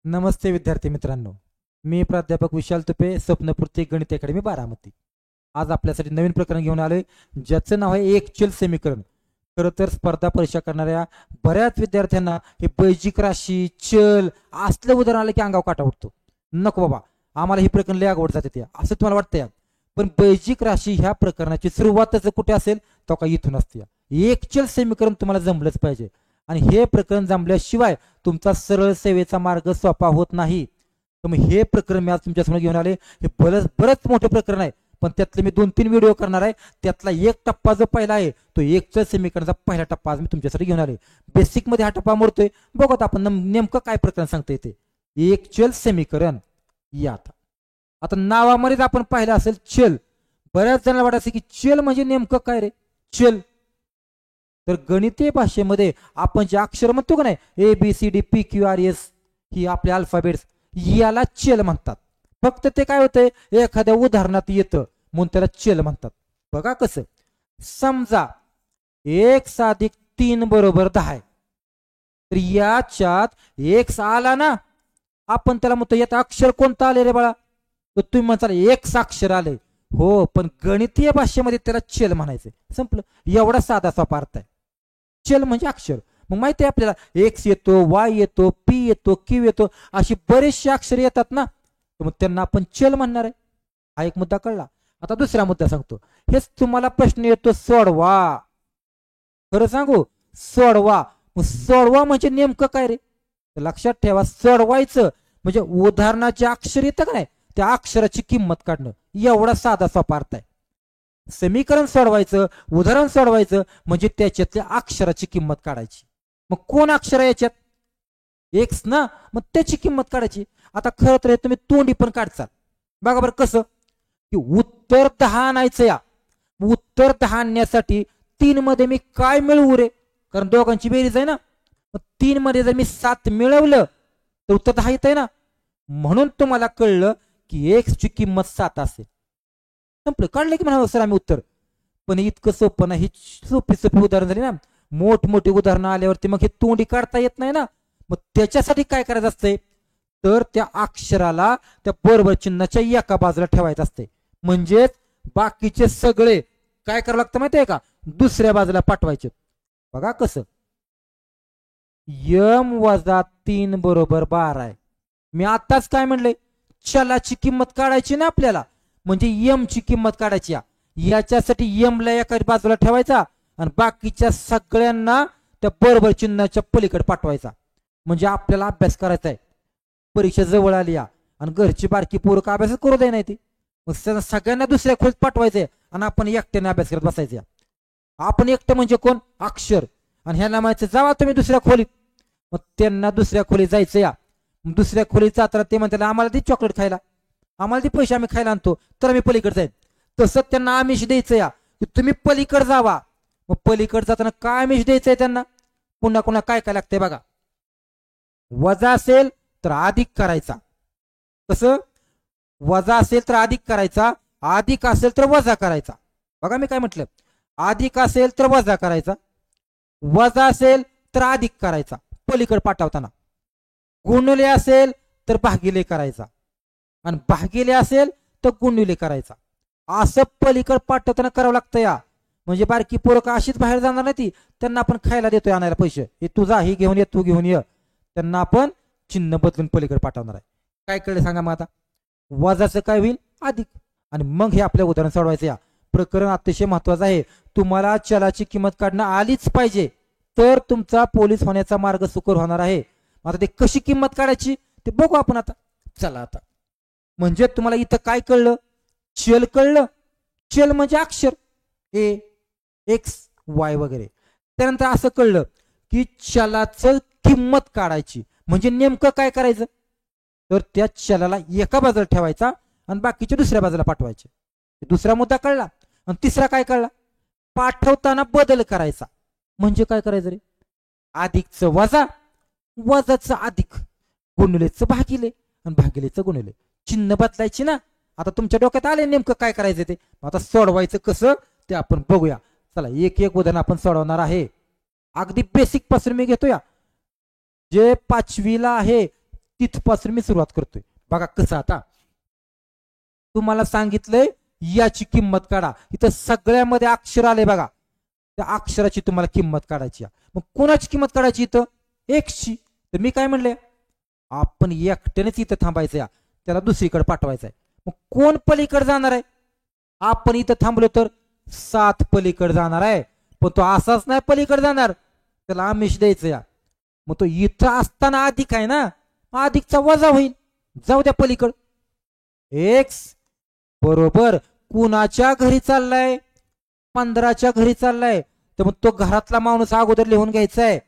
नमस्ते विद्यार्थी मित्रांनो. मी प्राध्यापक विशाल तुपे, स्वप्नपूर्ती गणित अकॅडमी बारामती. आज आपल्यासाठी नवीन प्रकरण घेऊन आलोय, ज्याचं नाव आहे एक चल समीकरण. खरं तर स्पर्धा परीक्षा करणाऱ्या बऱ्याच विद्यार्थ्यांना हे बैजिक राशी चल असलं उदाहरण आलं की अंगावर काटा उठतो. नको बाबा, आम्हाला ही प्रकरण लय अवघड जाते ते असं तुम्हाला वाटतंय. पण बैजिक राशी ह्या प्रकरणाची सुरुवातच कुठे असेल तो का इथून असते. एक चल समीकरण तुम्हाला जमलंच पाहिजे, आणि हे प्रकरण जमल्याशिवाय तुमचा सरळ सेवेचा मार्ग सोपा होत नाही. तर मग हे प्रकरण मी आज तुमच्यासमोर घेऊन आले. हे बरंच मोठं प्रकरण आहे, पण त्यातले मी 2-3 व्हिडिओ करणार आहे. त्यातला एक टप्पा जो पहिला आहे तो एकच समीकरणाचा पहिला टप्पा आज मी तुमच्यासाठी घेऊन आले. बेसिक मध्ये हा टप्पा मोडतोय, बघत आपण नेमकं काय प्रकरण सांगता येते. एक चल समीकरण या आता नावामध्येच आपण पाहिलं असेल चल. बऱ्याच जणांना वाटायचं की चल म्हणजे नेमकं काय रे चल. तर गणितीय भाषेमध्ये आपण जे अक्षर म्हणतो का नाही ABCD PQRS ही आपले अल्फाबेट्स, याला चल म्हणतात. फक्त ते काय होतंय एखाद्या उदाहरणात येतं म्हणून त्याला चल म्हणतात. बघा कसं, समजा 1+3 = 10. तर याच्यात x आला ना, आपण त्याला म्हणतो यात अक्षर कोणतं आले रे बाळा, तर तुम्ही म्हणता x अक्षर आले. हो, पण गणितीय भाषेमध्ये त्याला चल म्हणायचं. संपलं. एवढा साधा सोपा अर्थ आहे. चल म्हणजे अक्षर. मग माहिती आहे आपल्याला एक्स येतो, वाय येतो, पी येतो, क्यू येतो, अशी बरेचशी अक्षर येतात ना, तर मग त्यांना आपण चल म्हणणार आहे. हा एक मुद्दा कळला. आता दुसरा मुद्दा सांगतो. हेच तुम्हाला प्रश्न येतो सोडवा. खरं सांगू, सोडवा. मग सोडवा म्हणजे नेमकं काय रे, तर लक्षात ठेवा, सोडवायचं म्हणजे उदाहरणाचे अक्षर येतं का नाही, त्या अक्षराची किंमत काढणं. एवढा साधा सोपा अर्थ आहे. समीकरण सोडवायचं, उदाहरण सोडवायचं म्हणजे त्याच्यातल्या अक्षराची किंमत काढायची. मग कोण अक्षर आहे याच्यात, एक्स ना, मग त्याची किंमत काढायची. आता खरं तर तुम्ही तोंडी पण काढचाल. बघा बरं कसं, की उत्तर 10 आणायचं या. उत्तर 10 आणण्यासाठी 3 मध्ये मी काय मिळवू रे, कारण दोघांची बेरीज आहे ना. मग 3 मध्ये जर मी 7 मिळवलं तर उत्तर 10 येत आहे ना. म्हणून तुम्हाला कळलं की एक्स ची किंमत 7 असेल. संपलं, काढलं की म्हणा सर आम्ही उत्तर. पण इतकं सोपं नाही. ही सोपी उदाहरण झाली ना. मोठमोठी उदाहरणं आल्यावरती मग हे तोंडी काढता येत नाही ना. मग त्याच्यासाठी काय करायचं असतंय, तर त्या अक्षराला त्या बरोबर चिन्हाच्या एका बाजूला ठेवायचं असते. म्हणजेच बाकीचे सगळे काय करावं लागतं माहितीये का, दुसऱ्या बाजूला पाठवायचे. बघा कसं, m-3 = 12 आहे. मी आताच काय म्हणले, चलाची किंमत काढायची ना आपल्याला, म्हणजे एम ची किंमत काढायची. याच्यासाठी एम ला एका बाजूला ठेवायचा आणि बाकीच्या सगळ्यांना त्या बरोबर चिन्हाच्या पलीकडे पाठवायचा. म्हणजे आपल्याला अभ्यास करायचा आहे. परीक्षा जवळ आली आणि घरची बारकी पोरं का अभ्यास करू दे नाही ती, मग सगळ्यांना दुसऱ्या खोलीत पाठवायचंय आणि आपण एकट्याने अभ्यास करत बसायचं. आपण एकटं म्हणजे कोण, अक्षर. आणि ह्याला म्हणायचं जावा तुम्ही दुसऱ्या खोलीत. मग त्यांना दुसऱ्या खोलीत जायचं या. दुसऱ्या खोलीत जाताना ते म्हणतात आम्हाला ती चॉकलेट खायला, आम्हाला ती पैसे आम्ही खायला आणतो, तर आम्ही पलीकडे जाईल. तसं त्यांना आमिष द्यायचं या, की तुम्ही पलीकडे जावा. मग पलीकडे जाताना काय आमिष द्यायचंय त्यांना, पुन्हा पुन्हा काय काय लागतंय बघा. वजा असेल तर अधिक करायचा. कसं, वजा असेल तर अधिक करायचा, अधिक असेल तर वजा करायचा. बघा मी काय म्हटलं, अधिक असेल तर वजा करायचा, वजा असेल तर अधिक करायचा पलीकडे पाठवताना, गुणले असेल तर भागिले करायचा, आणि भागिले असेल तर गुणिले करायचा. असं पलीकडे पाठवताना करावं लागतं या. म्हणजे बारकी पोरं का अशीच बाहेर जाणार नाही ती, त्यांना आपण खायला देतोय आणायला पैसे, हे तुझा ही घेऊन ये, तू घेऊन ये. त्यांना आपण चिन्ह बदलून पलीकडे पाठवणार आहे. काय कळलं सांगा मग आता, वजाचं काय होईल, अधिक. आणि मग हे आपल्या उदाहरण सोडवायचं. या प्रकरण अतिशय महत्वाचं आहे. तुम्हाला चलाची किंमत काढणं आलीच पाहिजे, तर तुमचा पोलीस होण्याचा मार्ग सुकर होणार आहे. आता ते कशी किंमत काढायची ते बघू आपण आता. चला आता, म्हणजे तुम्हाला इथं काय कळलं, चल कळलं. चल म्हणजे अक्षर एक्स वाय वगैरे. त्यानंतर असं कळलं की चलाचं किंमत काढायची म्हणजे नेमकं काय करायचं, तर त्या चलाला एका बाजूला ठेवायचा आणि बाकीच्या दुसऱ्या बाजूला पाठवायचे. दुसरा मुद्दा कळला. आणि तिसरा काय कळला, पाठवताना बदल करायचा. म्हणजे काय करायचं रे, अधिकचं वजा, वजाचं अधिक, गुणिलेचं भागिले आणि भागिलेचं गुणिले. चिन्ह बदलायची ना. आता तुमच्या डोक्यात आले नेमकं काय करायचं ते. आता सोडवायचं कसं ते आपण बघूया. चला एक एक उदाहरण आपण सोडवणार आहे. अगदी बेसिक पासून मी घेतोया. जे 5वी ला आहे तिथपासून मी सुरुवात करतोय. बघा कसं आता तुम्हाला सांगितलंय याची किंमत काढा. इथं सगळ्यामध्ये अक्षर आले बघा, त्या अक्षराची तुम्हाला किंमत काढायची. मग कोणाची किंमत काढायची इथं? एक्सची. तर मी काय म्हणले, आपण एकट्यानेच इथं थांबायचं, त्याला दुसरीकडे पाठवायचंय. मग कोण पलीकडे जाणार आहे? आपण इथं थांबलो तर 7 पलीकडे जाणार आहे, पण तो असाच नाही पलीकडे जाणार, त्याला आमिष द्यायचं या. मग तो इथं असताना अधिक आहे ना, अधिकचा वजा होईल, जाऊ द्या पलीकड. एक्स बरोबर कुणाच्या घरी चाललाय? 15च्या घरी चाललाय. तर मग तो घरातला माणूस अगोदर लिहून घ्यायचा आहे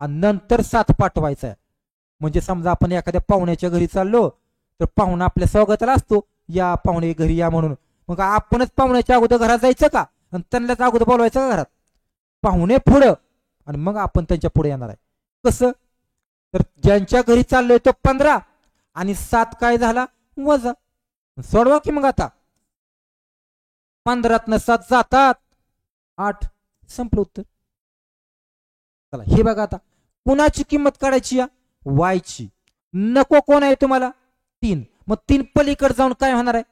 आणि नंतर 7 पाठवायचा आहे. म्हणजे समजा आपण एखाद्या पाहुण्याच्या घरी चाललो, तर पाहुणा आपल्या स्वागताला असतो, या पाहुणे घरी या म्हणून. मग आपणच पाहुण्याच्या अगोदर घरात जायचं का आणि त्यांनाच अगोदर बोलवायचं का घरात? पाहुणे पुढं आणि मग आपण त्यांच्या पुढे येणार आहे. कसं? तर ज्यांच्या घरी चाललोय तो 15 आणि 7 काय झाला? वजा. सोडवा की मग आता. 15तनं 7 जातात 8, संपलं उत्तर. चला हे बघा आता कुणाची किंमत काढायची या? वायची. नको कोण आहे तुम्हाला? 3. मग 3 पलीकडे जाऊन काय होणार आहे?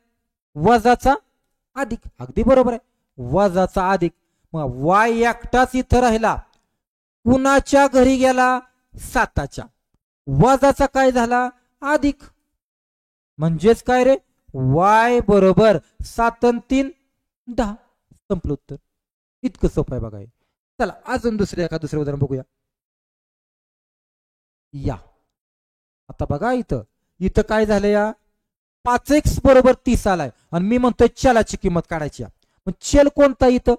वजाचा अधिक. अगदी बरोबर आहे, वजाचा अधिक. मग वाय एकटाच इथं राहिला, कुणाच्या घरी गेला? 7च्या. वजाचा काय झाला? अधिक. म्हणजेच काय रे? वाय बरोबर 7 आणि 3 10, संपलं उत्तर. इतकं सोपं आहे बघा. चला अजून दुसरं उदाहरण बघूया. या आता बघा इथं काय झालं या? 5x बरोबर 30 आलाय आणि मी म्हणतोय चलाची किंमत काढायची. मग चल कोणता इथं?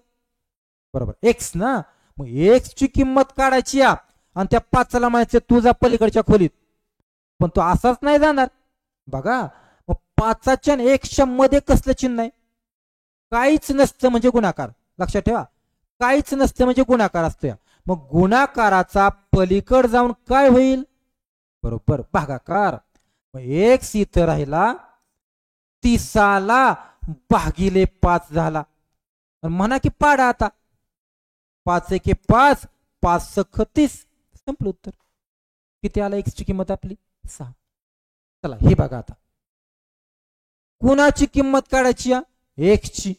बरोबर एक्स ना. मग एक्स ची किंमत काढायची आणि त्या 5ला म्हणायचं तुझा पलीकडच्या खोलीत, पण तो असाच नाही जाणार. बघा मग 5च्या आणि 1च्या मध्ये कसलं चिन्ह आहे? काहीच नसतं म्हणजे गुणाकार. लक्षात ठेवा, काहीच नसतं म्हणजे गुणाकार असतो. मग गुणाकाराचा पलीकड जाऊन काय होईल? बरोबर भागाकार. मग एक्स इथं राहिला, 30ला भागिले 5 झाला. म्हणा की पाडा आता. 5 एके 5, 5 सख 30, संपलं उत्तर. किती आला एक्स ची किंमत आपली? 6. चला हे बघा आता कुणाची किंमत काढायची? एक्स ची.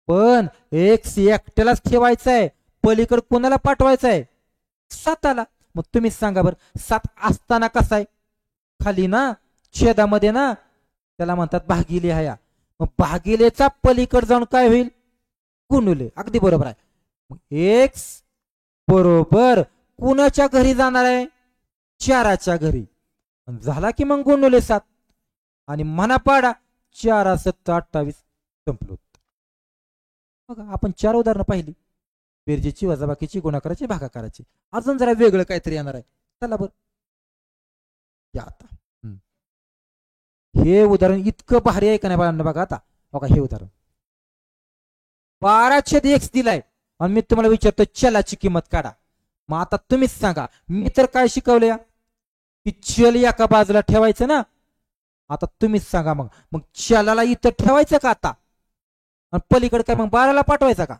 पण एक्स एकट्यालाच ठेवायचा आहे, पलीकड कोणाला पाठवायचा आहे? 7ला. मग तुम्ही सांगा बरं, 7 असताना कसा आहे? खाली ना, छेदामध्ये ना, त्याला म्हणतात भागिले हया. मग भागिलेचा पलीकड जाऊन काय होईल? गुणुले. अगदी बरोबर आहे. मग एक्स बरोबर कुणाच्या घरी जाणार आहे? 4च्या घरी. झाला की मग गुणुले 7 आणि म्हणा पाडा 4 7 28, संपलो. बघा आपण 4 उदाहरणं पाहिली, बेरजेची, वजाबाकीची, गुणाकाराची, भागाकाराची. अजून जरा वेगळं काहीतरी येणार आहे. चला बरं या आता. हे उदाहरण इतकं भारी आहे का नाही बाळांनो? बघा आता बघा हे उदाहरण 12x दिलाय आणि मी तुम्हाला विचारतो चलाची किंमत काढा. मग आता तुम्हीच सांगा, मी तर काय शिकवलं की चल एका बाजूला ठेवायचं ना. आता तुम्हीच सांगा मग मग चलाला इथं ठेवायचं का आता आणि पलीकडे काय मग 12ला पाठवायचा का?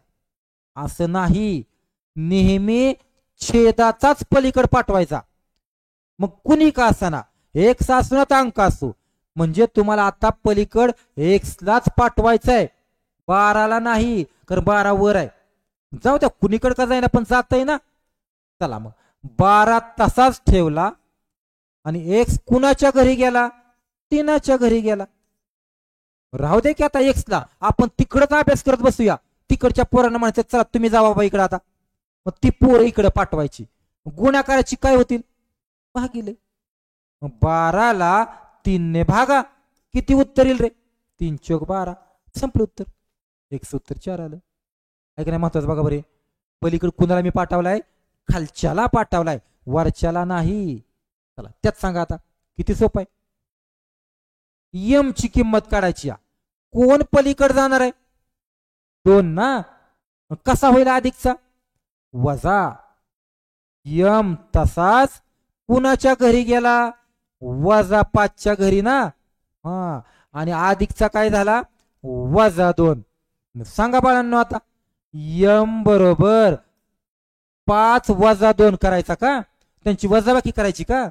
असं नाही, नेहमी छेदाचाच पलीकड पाठवायचा. मग कुणी का असताना, एक्स असो ना अंक असो, म्हणजे तुम्हाला आता पलीकड एक्सलाच पाठवायचं आहे, 12ला नाही. कारण 12 वर आहे. जाऊ द्या कुणीकडे का जाईना पण जात आहे ना. चला मग 12 तसाच ठेवला आणि एक्स कुणाच्या घरी गेला? 3च्या घरी गेला. राहू दे की आता एक्सला आपण तिकडच अभ्यास करत बसूया. तिकडच्या पोरांना म्हणायचं चला तुम्ही जावा बा इकडे आता. मग ती पोरं इकडे पाठवायची. गुणाकाराची काय होतील? भागिले. 12ला 3ने भागा, किती उत्तर येईल रे? 3 चौक 12, संपलं उत्तर. एक्स उत्तर 4 आलं. ऐक नाही महत्वाचं बघा बरे, पलीकडे कुणाला मी पाठवलाय? खालच्याला पाठवलाय, वरच्याला नाही. चला त्यात सांगा आता किती सोपं आहे. यम ची किंमत काढायची. कोण पलीकडे जाणार आहे? 2 ना. कसा होईल अधिकचा? वजा. यम तसाच कुणाच्या घरी गेला? वजा 5च्या घरी ना. हा आणि अधिकचा काय झाला? वजा 2. सांगा बाळांनो आता यम बरोबर 5 वजा 2 करायचा का? त्यांची वजाबाकी करायची का?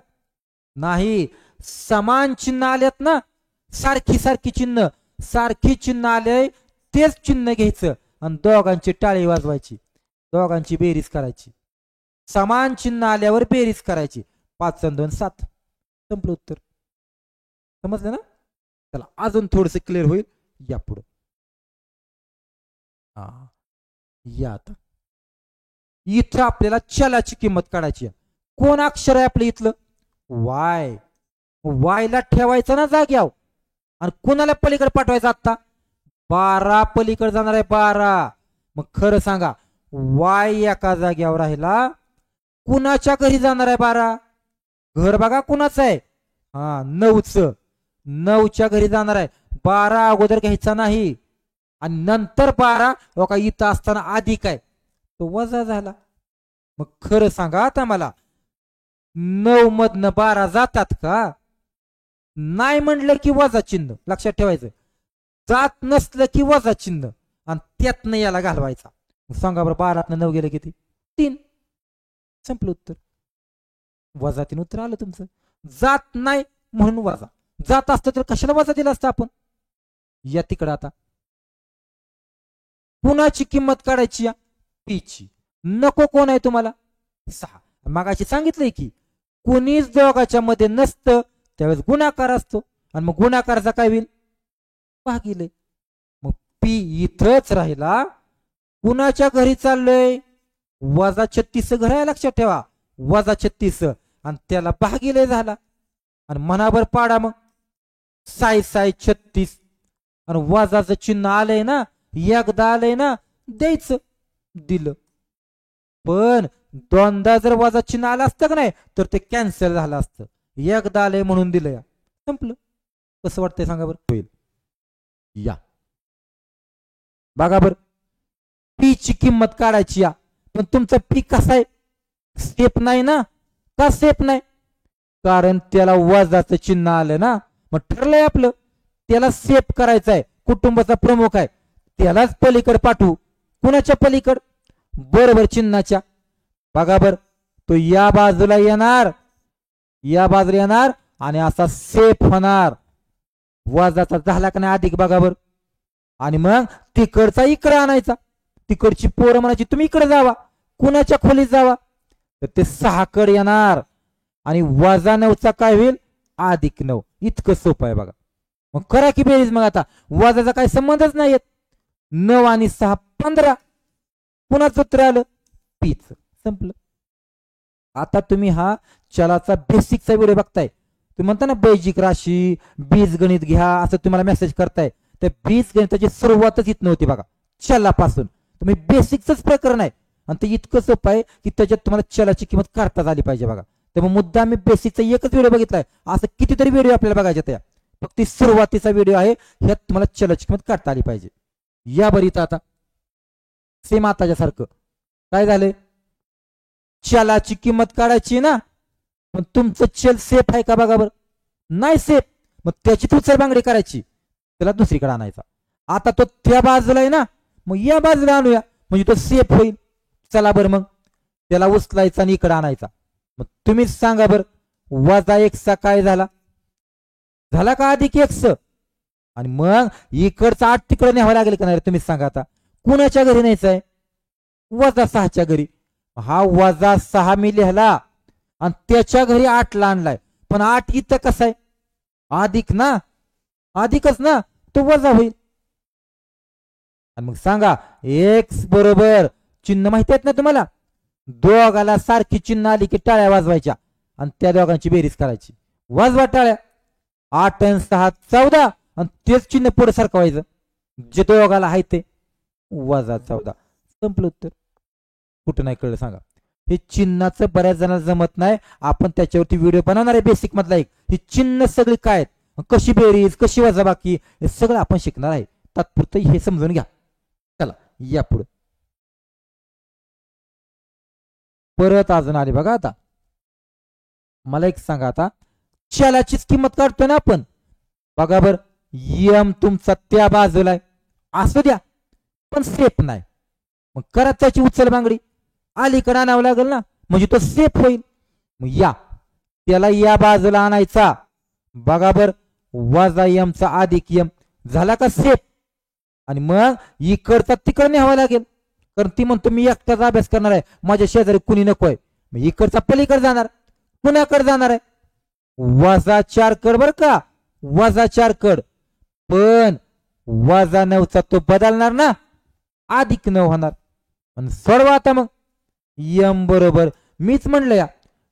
नाही, समान चिन्ह आलेत ना, सारखी सारखी चिन्ह, सारखी चिन्ह आले तेच चिन्ह घ्यायचं आणि दोघांची टाळी वाजवायची, दोघांची बेरीज करायची. समान चिन्ह आल्यावर बेरीज करायची. 5 आणि 2 7. संपलं उत्तर. समजलं ना? चला अजून थोडस क्लिअर होईल. या पुढे या आता इथं आपल्याला चलाची किंमत काढायची. कोण अक्षर आहे आपलं इथलं? वाय. वायला ठेवायचं ना जाग्यावर आणि कोणाला पलीकडे पाठवायचं? आता 12 पलीकडे जाणार आहे 12. मग खरं सांगा, वाय एका जाग्यावर राहिला, कुणाच्या घरी जाणार आहे 12? घर बघा कुणाचं आहे? 9च. 9च्या घरी जाणार आहे. 12 अगोदर घ्यायचा नाही आणि नंतर 12 का इथं असताना अधिक आहे तो वजा झाला. मग खरं सांगा आता मला, 9 मधनं 12 जातात का? नाही म्हणलं की वजा चिन्ह लक्षात ठेवायचं. जात नसलं की वजा चिन्ह आणि त्यातनं याला घालवायचा. सांगा बरं, 12तनं 9 गेलं किती? 3. संपलं उत्तर. वजा 3 उत्तर आलं तुमचं. जात नाही म्हणून वजा. जात असतं तर कशाला वजा दिला असतं आपण? या तिकडं आता कुणाची किंमत काढायची? पीची. नको कोण आहे तुम्हाला? 6. मागाशी सांगितलंय की कोणीच दोघाच्या मध्ये नसतं त्यावेळेस गुणाकार असतो आणि मग गुणाकाराचा काय होईल? भागिले. मग पी इथंच राहिला. कुणाच्या घरी चाललोय? वजा 36 घर आहे लक्षात ठेवा. वजा 36 आणि त्याला भागिले झाला आणि मनाभर पाडा मग. 6 6 36 आणि वजाचं चिन्ह आलंय ना, एकदा आलंय ना, द्यायचं. दिलं. पण दोनदा जर वजा चिन्ह आलं असतं का नाही तर ते कॅन्सल झालं असतं. एकदा आलंय म्हणून दिलं. या संपलं. कसं वाटतंय सांगा बरं? होईल. या बघा बर, पी ची किंमत काढायची. या पण तुमचा पी कसा आहे? सेफ नाही ना. का सेफ नाही? कारण त्याला वजाचं चिन्ह आलं ना. मग ठरलंय आपलं, त्याला सेफ करायचं आहे. कुटुंबाचा प्रमुख आहे, त्यालाच पलीकडे पाठवू. कुणाच्या पलीकड? बरोबर चिन्हाच्या. बघा बर, तो या बाजूला येणार, या बाजूला येणार आणि असा सेफ होणार. वजाचा झाला का नाही अधिक? बघा बर. आणि मग तिकडचा इकडे आणायचा. तिकडची पोरं म्हणायची तुम्ही इकडे जावा. कुणाच्या खोलीत जावा? तर ते 6 कडे येणार आणि वजा 9चा काय होईल? अधिक 9. इतकं सोपं आहे बघा. मग करा की बेरीज. मग आता वजाचा काही संबंधच नाही येत. 9 आणि 6 15. पुन्हा उत्तर आलं पीच. संपलं. आता तुम्ही हा चलाचा बेसिकचा व्हिडिओ बघताय. तुम्ही म्हणता ना बेजिक राशी, बीजगणित घ्या असं तुम्हाला मेसेज करताय. तर बीजगणिताची सुरुवातच इथं नव्हती बघा. चलापासून तुम्ही बेसिकच प्रकरण आहे आणि ते इतकं सोपं आहे की त्याच्यात तुम्हाला चलाची किंमत काढता आली पाहिजे बघा. त्यामुळे मुद्दा मी बेसिकचा एकच व्हिडिओ बघितलाय. असं कितीतरी व्हिडिओ आपल्याला बघायचे त्या. फक्त सुरुवातीचा व्हिडिओ आहे, ह्यात तुम्हाला चलाची किंमत काढता आली पाहिजे. या बरी इथं आता सेम आताच्या सारखं काय झालंय? चलाची किंमत काढायची ना, पण तुमचं चल सेफ आहे का बघा बरं? नाही सेफ. मग त्याची तुचर बांगडी करायची, त्याला दुसरीकडे आणायचा. आता तो त्या बाजूला आहे ना, मग या बाजूला आणूया म्हणजे तो सेफ होईल. चला बरं, मग त्याला उचलायचा आणि इकडे आणायचा. मग तुम्हीच सांगा बरं, वजा 1चा काय झाला? झाला का अधिक 1? आणि मग इकडचा 8 तिकडे न्यावं लागेल का नाही? तुम्हीच सांगा आता. कुणाच्या घरी न्यायचं आहे? वजा 6च्या घरी. हा वजा 6 मी लिहिला आणि त्याच्या घरी 8 ला आणलाय. पण 8 इथं कसं आहे? अधिक ना, अधिकच ना, तो वजा होईल. आणि मग सांगा x बरोबर चिन्ह माहिती आहेत ना तुम्हाला? दोघाला सारखी चिन्ह आली की टाळ्या वाजवायच्या आणि त्या दोघांची बेरीज करायची. वाजवा टाळ्या. 8 आणि 6 14 आणि तेच चिन्ह पुढे सरकवायचं जे दोघाला आहे ते. वजा 14. संपलं उत्तर. कुठं नाही कळलं सांगा? हे चिन्हाचं बऱ्याच जणांना जमत नाही. आपण त्याच्यावरती व्हिडिओ बनवणार आहे बेसिक मधला एक. ही चिन्ह सगळी काय आहेत, कशी बेरीज, कशी वजाबाकी, हे सगळं आपण शिकणार आहे. तात्पुरतं हे समजून घ्या. चला या पुढे. परत अजून आले बघा. आता मला एक सांगा, आता चलाचीच किंमत काढतो ना आपण. बघा बर, यम तुमचा त्या बाजूला आहे, असू द्या पण सेफ नाही. मग करा त्याची उचल बांगडी, अलीकडे आणावं लागेल ना, म्हणजे तो सेफ होईल. मग या त्याला या बाजूला आणायचा. बघा बर, वजा यमचा अधिक यम झाला का सेफ. आणि मग इकडचा तिकडे न्यावा लागेल, कारण ती म्हणतो मी एकटाच अभ्यास करणार आहे, माझ्या शेजारी कुणी नकोय. मग इकडचा पलीकडे जाणार, कुणाकडे जाणार आहे, -4 कड बर का, -4 कड. पण -9चा तो बदलणार ना, +9 होणार. आणि सोडवा आता मग. यम बरोबर मीच म्हणलं या,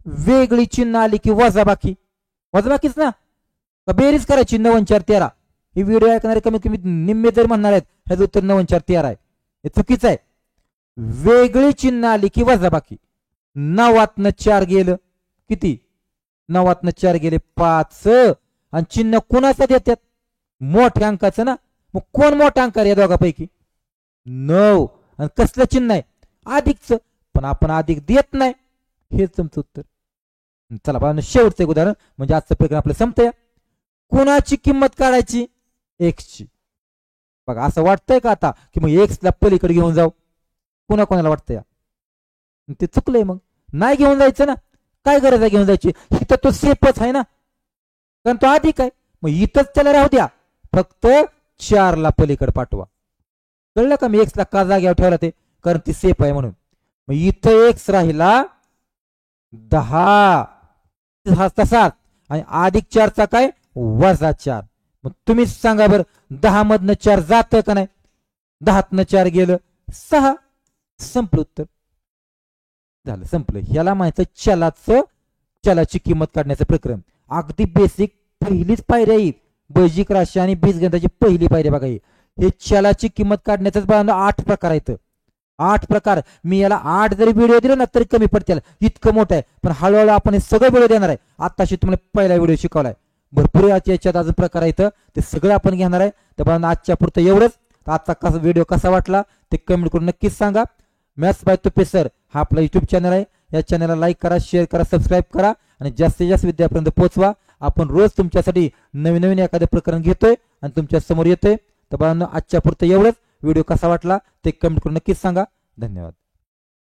वेगळी चिन्ह आली की वजाबाकी, वजाबाकीच ना, का बेरीज करायची. 9 आणि 4 13. ही व्हिडिओ ऐकणारे कमीत कमी निम्मे जर म्हणणार आहेत ह्याचं उत्तर 9 आणि 4 13 आहे. हे चुकीचं आहे. वेगळी चिन्ह आली की वजाबाकी. 9तनं 4 गेलं किती, 9तनं 4 गेले 5. आणि चिन्ह कोणाचं देतात, मोठ्या अंकाचं ना. मग कोण मोठा अंक या दोघांपैकी, 9. आणि कसलं चिन्ह आहे, अधिकचं. पण आपण अधिक देत नाही, हेच तुमचं उत्तर. चला बघा, शेवटचं एक उदाहरण म्हणजे आजचं प्रकरण आपलं संपतंय. कोणाची किंमत काढायची, एक्सची. बघा असं वाटतंय का आता की मग एक्सला पलीकडे घेऊन जाऊ, कोणाला वाटतंय, ते चुकलंय. मग नाही घेऊन जायचं ना, काय गरज आहे घेऊन जायची, इथं तो सेफच आहे ना, कारण तो अधिक आहे. मग इथंच त्याला राहू द्या, फक्त 4ला पलीकडे पाठवा. कळलं का मी एक्सला का जाग्यावर ठेवला ते, कारण ती सेफ आहे म्हणून. मग इथं एक्स राहिला 10 तसाच, आणि अधिक 4चा काय, -4. मग तुम्हीच सांगा बरं, 10 मधनं 4 जात का नाही, 10तनं 4 गेलं 6. संपलं उत्तर, झालं संपलं. ह्याला माहिती चलाची किंमत काढण्याचं प्रकरण. अगदी बेसिक पहिलीच पायरी आहे, बैजिक राशी आणि बीजगणिताची पहिली पायरी बघा. हे चलाची किंमत काढण्याचं बघा 8 प्रकार आहेत. 8 प्रकार. मी याला 8 जरी व्हिडिओ दिले ना तरी कमी पडतील, इतकं मोठं आहे. पण हळूहळू आपण हे सगळं व्हिडिओ देणार आहे. आताशी तुम्हाला पहिला व्हिडिओ शिकवलाय, भरपूर याच्यात अजून प्रकार आहेत, ते सगळं आपण घेणार आहे. तर बघा आजच्या पुरतं एवढंच. आजचा व्हिडिओ कसा वाटला ते कमेंट करून नक्कीच सांगा. मॅथ्स बाय तुपे सर हा आपला युट्यूब चॅनल आहे. या चॅनलला लाईक करा, शेअर करा, सबस्क्राईब करा आणि जास्तीत जास्त विद्यार्थ्यांपर्यंत पोहोचवा. आपण रोज तुमच्यासाठी नवीन नवीन एखादं प्रकरण घेतोय आणि तुमच्या समोर येतोय. तर बघा आजच्या पुरतं एवढंच. व्हिडिओ कसा वाटला ते कमेंट करून नक्कीच सांगा. धन्यवाद.